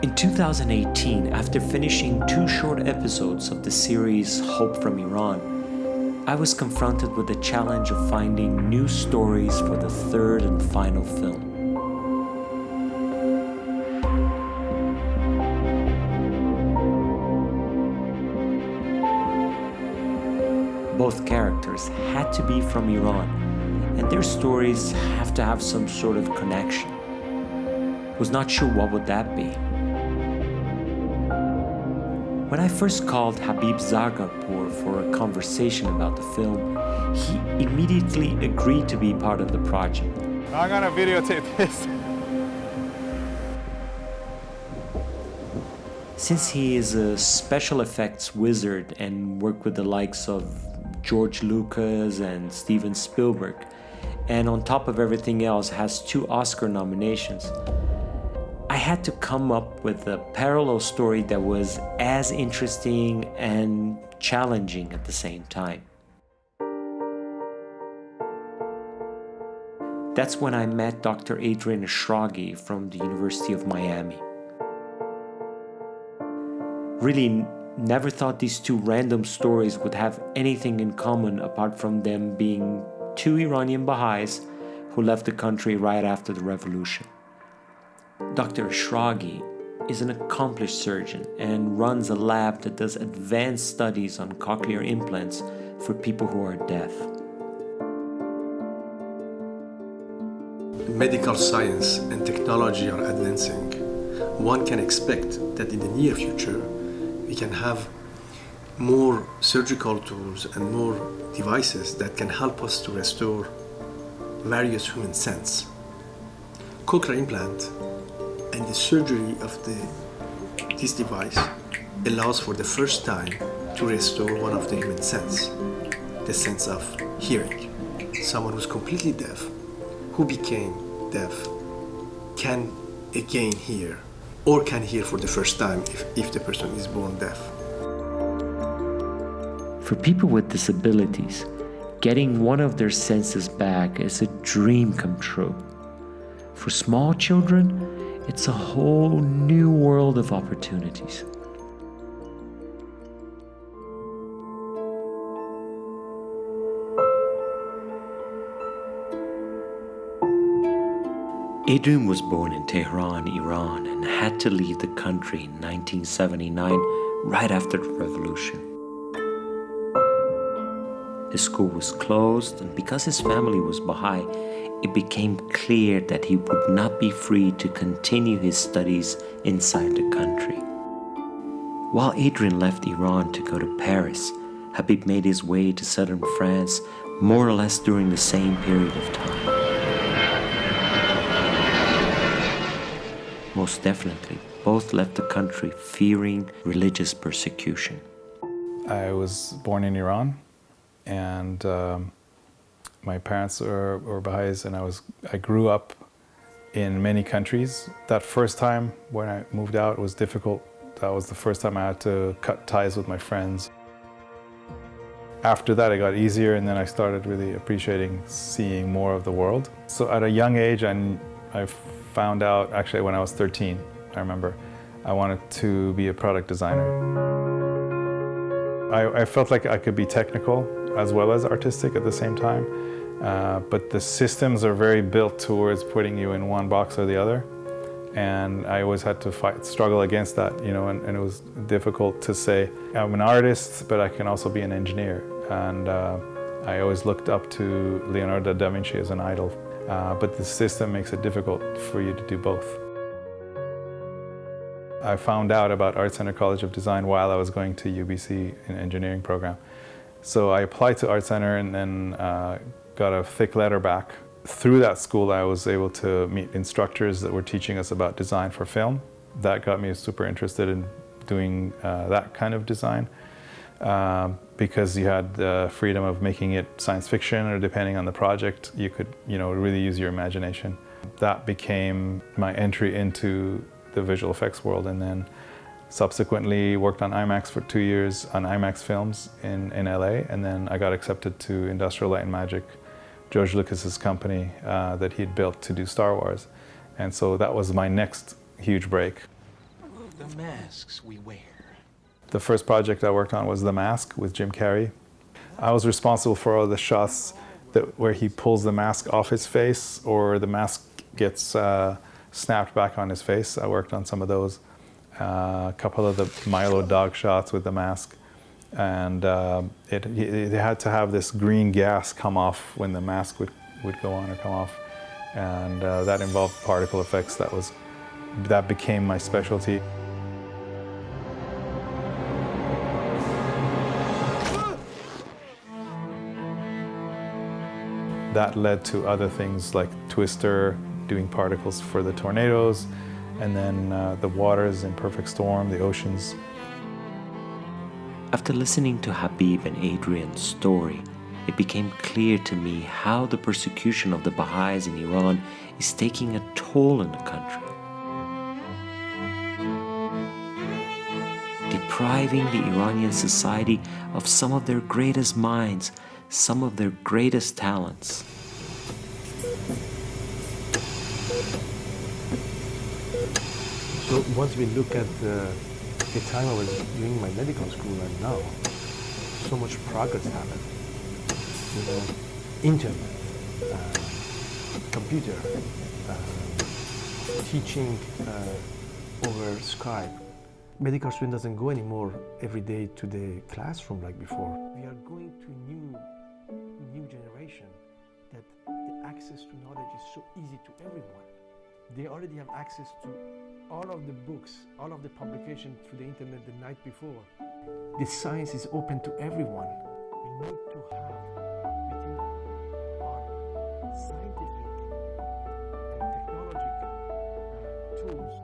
In 2018, after finishing 2 short episodes of the series Hope from Iran, I was confronted with the challenge of finding new stories for the 3rd and final film. Both characters had to be from Iran, and their stories have to have some sort of connection. Was not sure what would that be. When I first called Habib Zargarpur for a conversation about the film, he immediately agreed to be part of the project. I'm gonna videotape this. Since he is a special effects wizard and worked with the likes of George Lucas and Steven Spielberg, and on top of everything else has 2 Oscar nominations, I had to come up with a parallel story that was as interesting and challenging at the same time. That's when I met Dr. Adrian Ashraghi from the University of Miami. Really never thought these 2 random stories would have anything in common apart from them being 2 Iranian Baha'is who left the country right after the revolution. Dr. Ashraghi is an accomplished surgeon and runs a lab that does advanced studies on cochlear implants for people who are deaf. Medical science and technology are advancing. One can expect that in the near future we can have more surgical tools and more devices that can help us to restore various human sense. Cochlear implant and the surgery of this device allows for the first time to restore one of the human sense, the sense of hearing. Someone who's completely deaf, who became deaf, can again hear, or can hear for the first time if the person is born deaf. For people with disabilities, getting one of their senses back is a dream come true. For small children, it's a whole new world of opportunities. Adrian was born in Tehran, Iran, and had to leave the country in 1979, right after the revolution. His school was closed, and because his family was Baha'i, it became clear that he would not be free to continue his studies inside the country. While Adrian left Iran to go to Paris, Habib made his way to southern France more or less during the same period of time. Most definitely, both left the country fearing religious persecution. I was born in Iran, and my parents were Baha'is, and I grew up in many countries. That first time when I moved out was difficult. That was the first time I had to cut ties with my friends. After that, it got easier, and then I started really appreciating seeing more of the world. So at a young age, I found out, actually when I was 13, I remember, I wanted to be a product designer. I felt like I could be technical as well as artistic at the same time, but the systems are very built towards putting you in one box or the other, and I always had to struggle against that, and it was difficult to say, I'm an artist, but I can also be an engineer, and I always looked up to Leonardo da Vinci as an idol, but the system makes it difficult for you to do both. I found out about Art Center College of Design while I was going to UBC in engineering program. So I applied to Art Center and then got a thick letter back. Through that school, I was able to meet instructors that were teaching us about design for film. That got me super interested in doing that kind of design because you had the freedom of making it science fiction, or depending on the project, you could really use your imagination. That became my entry into the visual effects world, and then subsequently worked on IMAX for 2 years on IMAX films in LA, and then I got accepted to Industrial Light and Magic, George Lucas's company that he'd built to do Star Wars. And so that was my next huge break. The masks we wear. The first project I worked on was The Mask with Jim Carrey. I was responsible for all the shots where he pulls the mask off his face or the mask gets snapped back on his face. I worked on some of those. A couple of the Milo dog shots with the mask. And it had to have this green gas come off when the mask would go on or come off. And that involved particle effects. That became my specialty. That led to other things like Twister, doing particles for the tornadoes, and then the waters in Perfect Storm, the oceans. After listening to Habib and Adrian's story, it became clear to me how the persecution of the Baha'is in Iran is taking a toll in the country, depriving the Iranian society of some of their greatest minds, some of their greatest talents. So once we look at the time I was doing my medical school and now, so much progress happened. Internet, computer, teaching over Skype. Medical student doesn't go anymore every day to the classroom like before. We are going to new generation that the access to knowledge is so easy to everyone. They already have access to all of the books, all of the publication through the internet the night before. The science is open to everyone. We need to have within our scientific and technological tools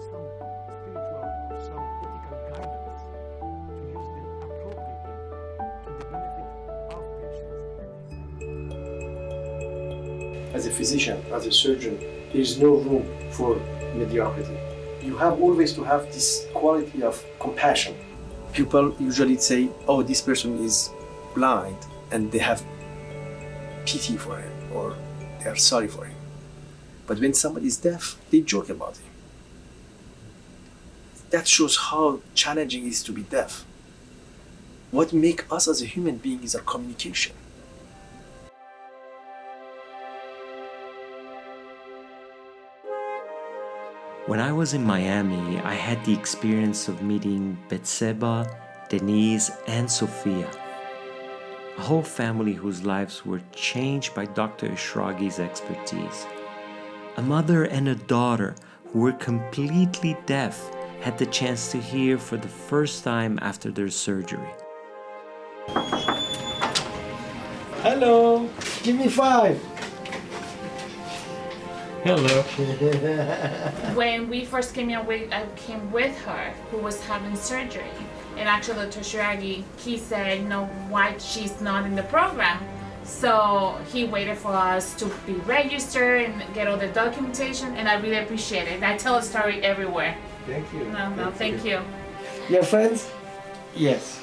some spiritual or some ethical guidance to use them appropriately to the benefit of patients. As a physician, as a surgeon, there is no room for mediocrity. You have always to have this quality of compassion. People usually say, oh, this person is blind, and they have pity for him or they are sorry for him. But when somebody is deaf, they joke about him. That shows how challenging it is to be deaf. What makes us as a human being is our communication. When I was in Miami, I had the experience of meeting Betseba, Denise, and Sophia, a whole family whose lives were changed by Dr. Ishraghi's expertise. A mother and a daughter who were completely deaf had the chance to hear for the first time after their surgery. Hello, give me 5. Hello. When we first came here, I came with her, who was having surgery. And actually, Dr. Shiragi, he said, why she's not in the program. So he waited for us to be registered and get all the documentation, and I really appreciate it. I tell a story everywhere. Thank you. Thank you. Your friends? Yes.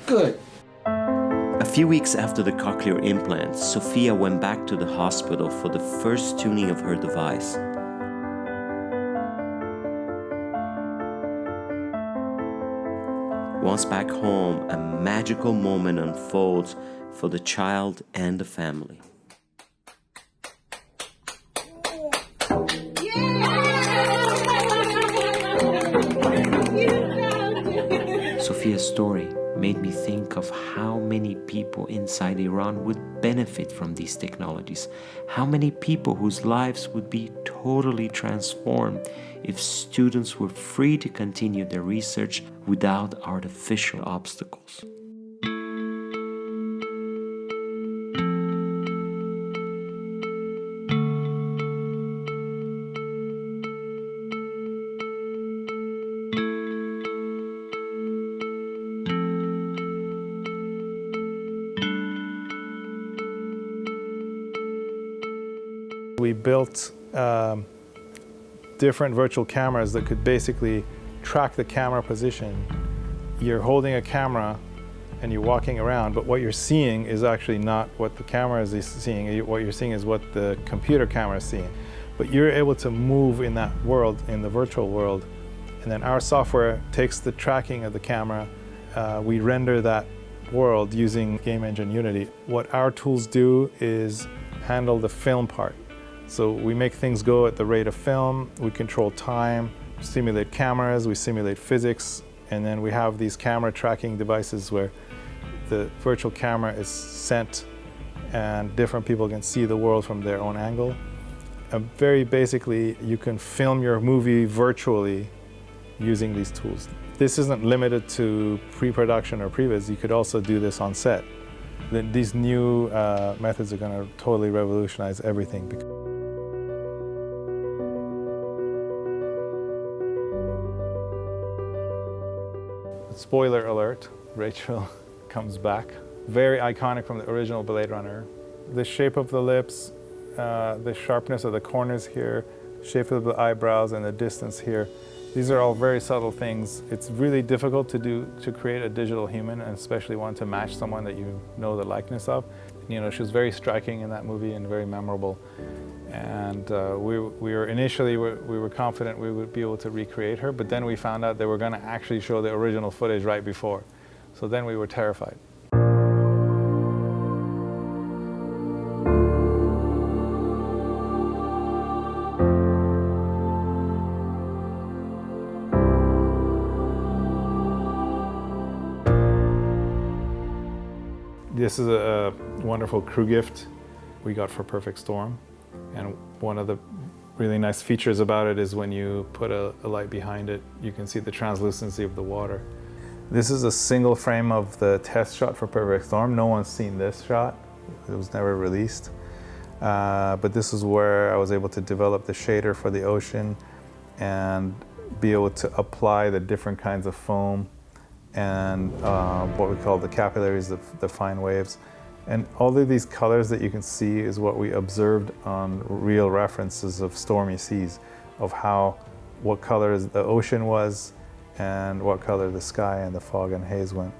Good. A few weeks after the cochlear implant, Sophia went back to the hospital for the first tuning of her device. Once back home, a magical moment unfolds for the child and the family. Sophia's story made me think of how many people inside Iran would benefit from these technologies, how many people whose lives would be totally transformed if students were free to continue their research without artificial obstacles. We built different virtual cameras that could basically track the camera position. You're holding a camera and you're walking around, but what you're seeing is actually not what the camera is seeing. What you're seeing is what the computer camera is seeing. But you're able to move in that world, in the virtual world, and then our software takes the tracking of the camera. We render that world using game engine Unity. What our tools do is handle the film part. So we make things go at the rate of film, we control time, simulate cameras, we simulate physics, and then we have these camera tracking devices where the virtual camera is sent and different people can see the world from their own angle. Very basically, you can film your movie virtually using these tools. This isn't limited to pre-production or previs. You could also do this on set. These new methods are going to totally revolutionize everything. Spoiler alert, Rachel comes back. Very iconic from the original Blade Runner. The shape of the lips, the sharpness of the corners here, shape of the eyebrows and the distance here. These are all very subtle things. It's really difficult to create a digital human, and especially one to match someone that you know the likeness of. You know, she was very striking in that movie and very memorable. And we were confident we would be able to recreate her, but then we found out they were going to actually show the original footage right before. So then we were terrified. This is a wonderful crew gift we got for Perfect Storm. And one of the really nice features about it is when you put a light behind it, you can see the translucency of the water. This is a single frame of the test shot for Perfect Storm. No one's seen this shot. It was never released. But this is where I was able to develop the shader for the ocean and be able to apply the different kinds of foam and what we call the capillaries, the fine waves. And all of these colors that you can see is what we observed on real references of stormy seas, of what color the ocean was and what color the sky and the fog and haze went.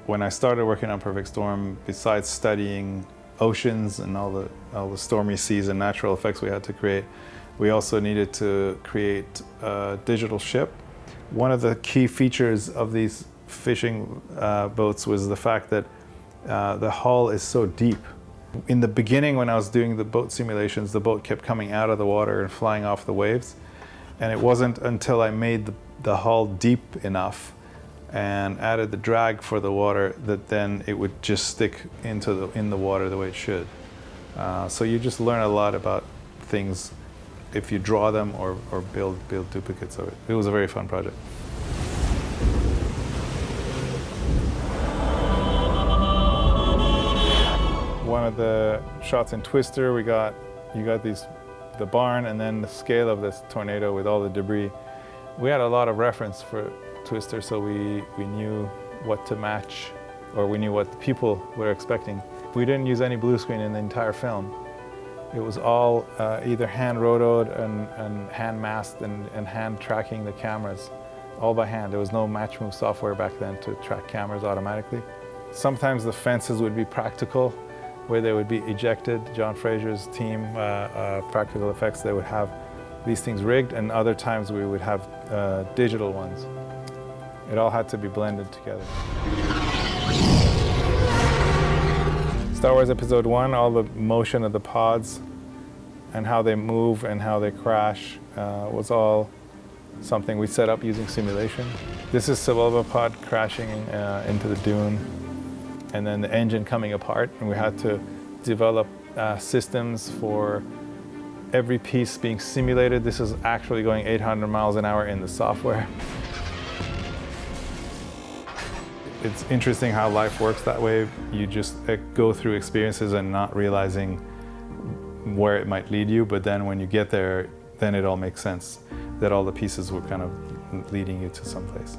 When I started working on Perfect Storm, besides studying oceans and all the stormy seas and natural effects we had to create, we also needed to create a digital ship. One of the key features of these fishing boats was the fact that the hull is so deep. In the beginning, when I was doing the boat simulations, the boat kept coming out of the water and flying off the waves. And it wasn't until I made the hull deep enough and added the drag for the water that then it would just stick in the water the way it should. So you just learn a lot about things if you draw them or build duplicates of it. It was a very fun project. One of the shots in Twister, you got the barn and then the scale of this tornado with all the debris. We had a lot of reference for Twister, so we knew what to match, or we knew what the people were expecting. We didn't use any blue screen in the entire film. It was all either hand rotoed and hand masked and hand tracking the cameras, all by hand. There was no match move software back then to track cameras automatically. Sometimes the fences would be practical, where they would be ejected. John Fraser's team, Practical Effects, they would have these things rigged, and other times we would have digital ones. It all had to be blended together. Star Wars Episode 1, all the motion of the pods and how they move and how they crash was all something we set up using simulation. This is Sebulba pod crashing into the dune, and then the engine coming apart, and we had to develop systems for every piece being simulated. This is actually going 800 miles an hour in the software. It's interesting how life works that way. You just go through experiences and not realizing where it might lead you, but then when you get there, then it all makes sense, that all the pieces were kind of leading you to someplace.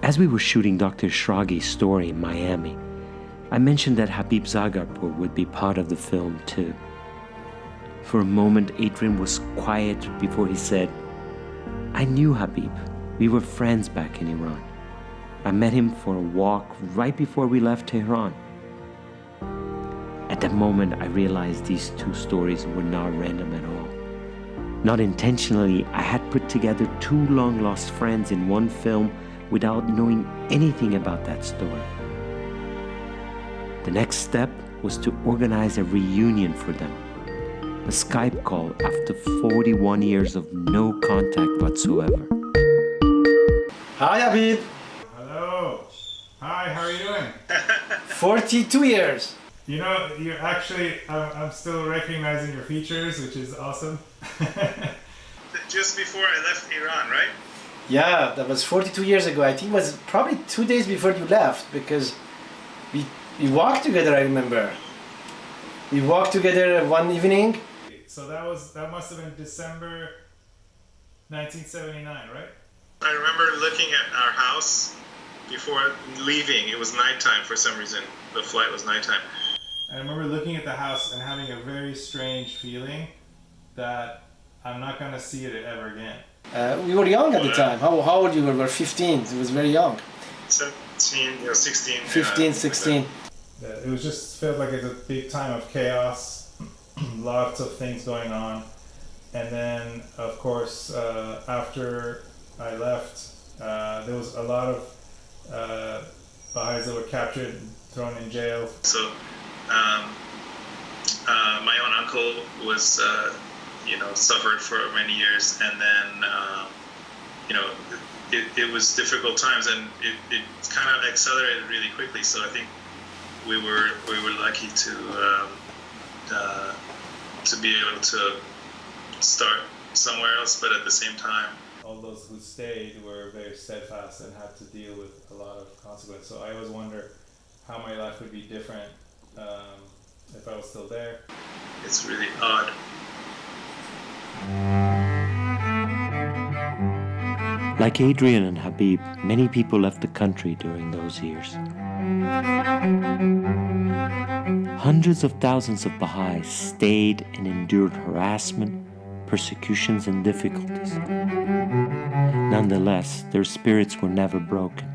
As we were shooting Dr. Shragi's story in Miami, I mentioned that Habib Zagarpour would be part of the film too. For a moment, Adrian was quiet before he said, "I knew Habib. We were friends back in Iran. I met him for a walk right before we left Tehran." At that moment, I realized these two stories were not random at all. Not intentionally, I had put together two long-lost friends in one film without knowing anything about that story. The next step was to organize a reunion for them. A Skype call after 41 years of no contact whatsoever. Hi, Abid. Hello. Hi, how are you doing? 42 years. You know, you're actually, I'm still recognizing your features, which is awesome. Just before I left Iran, right? Yeah, that was 42 years ago. I think it was probably 2 days before you left, because we walked together, I remember. We walked together one evening. So that must have been December 1979, right? I remember looking at our house before leaving. It was nighttime for some reason. The flight was nighttime. I remember looking at the house and having a very strange feeling that I'm not going to see it ever again. We were young at the time. How old you were? We were 15. It was very young. 17, 16. 15, 16. It was just felt like it was a big time of chaos, lots of things going on. And then, of course, after I left, there was a lot of Baha'is that were captured, thrown in jail. So my own uncle was, suffered for many years, and then, it was difficult times, and it kind of accelerated really quickly. So I think we were lucky to be able to start somewhere else, but at the same time, all those who stayed were very steadfast and had to deal with a lot of consequence. So I always wonder how my life would be different if I was still there. It's really odd. Like Adrian and Habib, many people left the country during those years. Hundreds of thousands of Baha'is stayed and endured harassment, persecutions, and difficulties. Nonetheless, their spirits were never broken.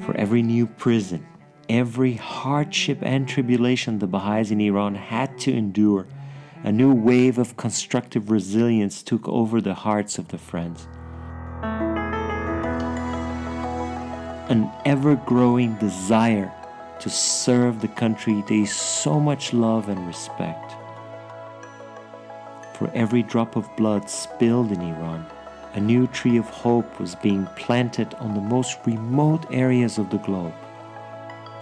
For every new prison, every hardship and tribulation the Baha'is in Iran had to endure, a new wave of constructive resilience took over the hearts of the friends. An ever-growing desire to serve the country they so much love and respect. For every drop of blood spilled in Iran, a new tree of hope was being planted on the most remote areas of the globe.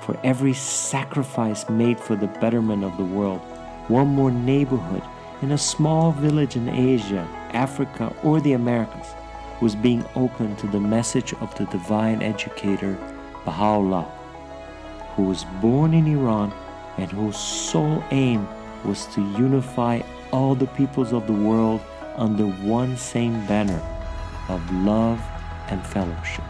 For every sacrifice made for the betterment of the world, one more neighborhood in a small village in Asia, Africa, or the Americas was being opened to the message of the divine educator Baha'u'llah, who was born in Iran and whose sole aim was to unify all the peoples of the world under one same banner of love and fellowship.